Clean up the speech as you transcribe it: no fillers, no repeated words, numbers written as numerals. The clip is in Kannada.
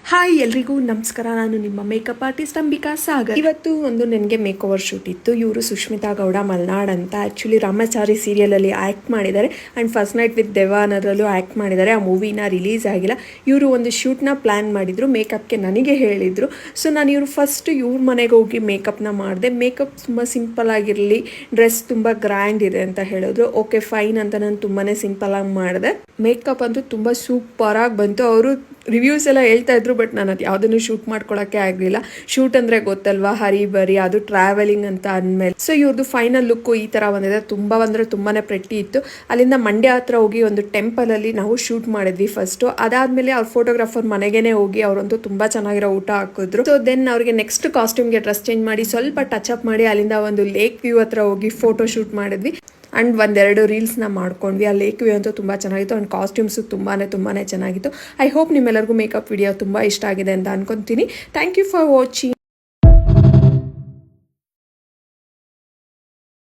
ಹಾಯ್ ಎಲ್ರಿಗೂ ನಮಸ್ಕಾರ. ನಾನು ನಿಮ್ಮ ಮೇಕಪ್ ಆರ್ಟಿಸ್ಟ್ ಅಂಬಿಕಾ ಸಾಗರ್. ಇವತ್ತು ಒಂದು ನನಗೆ ಮೇಕ್ ಓವರ್ ಶೂಟ್ ಇತ್ತು. ಇವರು ಸುಷ್ಮಿತಾ ಗೌಡ ಮಲ್ನಾಡ್ ಅಂತ ಆ್ಯಕ್ಚುಲಿ ರಾಮಾಚಾರಿ ಸೀರಿಯಲಲ್ಲಿ ಆ್ಯಕ್ಟ್ ಮಾಡಿದ್ದಾರೆ ಆ್ಯಂಡ್ ಫಸ್ಟ್ ನೈಟ್ ವಿತ್ ದೆವ್ವ ಅನ್ನೋದ್ರಲ್ಲೂ ಆ್ಯಕ್ಟ್ ಮಾಡಿದ್ದಾರೆ. ಆ ಮೂವಿನ ರಿಲೀಸ್ ಆಗಿಲ್ಲ. ಇವರು ಒಂದು ಶೂಟ್ನ ಪ್ಲ್ಯಾನ್ ಮಾಡಿದರು, ಮೇಕಪ್ಗೆ ನನಗೆ ಹೇಳಿದರು. ಸೊ ನಾನು ಇವರು ಫಸ್ಟ್ ಇವ್ರ ಮನೆಗೆ ಹೋಗಿ ಮೇಕಪ್ನ ಮಾಡಿದೆ. ಮೇಕಪ್ ತುಂಬ ಸಿಂಪಲ್ ಆಗಿರಲಿ, ಡ್ರೆಸ್ ತುಂಬ ಗ್ರ್ಯಾಂಡ್ ಇದೆ ಅಂತ ಹೇಳಿದ್ರು. ಓಕೆ ಫೈನ್ ಅಂತ ನಾನು ತುಂಬಾ ಸಿಂಪಲಾಗಿ ಮಾಡಿದೆ. ಮೇಕಪ್ ಅಂತೂ ತುಂಬ ಸೂಪರಾಗಿ ಬಂತು. ಅವರು ರಿವ್ಯೂಸ್ ಎಲ್ಲ ಹೇಳ್ತಾ ಇದ್ರು, ಬಟ್ ನಾನು ಅದು ಯಾವುದನ್ನು ಶೂಟ್ ಮಾಡ್ಕೊಳ್ಳೋಕ್ಕೆ ಆಗಲಿಲ್ಲ. ಶೂಟ್ ಅಂದರೆ ಗೊತ್ತಲ್ವಾ, ಹರಿ ಬರಿ, ಅದು ಟ್ರಾವೆಲಿಂಗ್ ಅಂತ ಅಂದಮೇಲೆ. ಸೊ ಇವ್ರದ್ದು ಫೈನಲ್ ಲುಕ್ಕು ಈ ಥರ ಬಂದಿದೆ. ತುಂಬ ಅಂದರೆ ತುಂಬಾ ಪ್ರೆಟ್ಟಿ ಇತ್ತು. ಅಲ್ಲಿಂದ ಮಂಡ್ಯ ಹತ್ರ ಹೋಗಿ ಒಂದು ಟೆಂಪಲಲ್ಲಿ ನಾವು ಶೂಟ್ ಮಾಡಿದ್ವಿ ಫಸ್ಟು. ಅದಾದಮೇಲೆ ಅವ್ರ ಫೋಟೋಗ್ರಾಫರ್ ಮನೆಗೇ ಹೋಗಿ ಅವರಂತೂ ತುಂಬ ಚೆನ್ನಾಗಿರೋ ಊಟ ಹಾಕಿದ್ರು. ಸೊ ದೆನ್ ಅವ್ರಿಗೆ ನೆಕ್ಸ್ಟ್ ಕಾಸ್ಟ್ಯೂಮ್ಗೆ ಡ್ರೆಸ್ ಚೇಂಜ್ ಮಾಡಿ ಸ್ವಲ್ಪ ಟಚ್ ಅಪ್ ಮಾಡಿ ಅಲ್ಲಿಂದ ಒಂದು ಲೇಕ್ ವ್ಯೂ ಹತ್ರ ಹೋಗಿ ಫೋಟೋ ಶೂಟ್ ಮಾಡಿದ್ವಿ. ಆ್ಯಂಡ್ ಒಂದೆರಡು ರೀಲ್ಸ್ನ ಮಾಡ್ಕೊಂಡ್ವಿ. ಆ ಲೇಕ್ ವ್ಯೂ ಅಂತೂ ತುಂಬ ಚೆನ್ನಾಗಿತ್ತು ಆ್ಯಂಡ್ ಕಾಸ್ಟ್ಯೂಮ್ಸು ತುಂಬಾ ಚೆನ್ನಾಗಿತ್ತು. ಐ ಹೋಪ್ ನಿಮ್ಮೆಲ್ಲರಿಗೂ ಮೇಕಪ್ ವಿಡಿಯೋ ತುಂಬ ಇಷ್ಟ ಆಗಿದೆ ಅಂತ ಅನ್ಕೊತೀನಿ. Thank you for watching.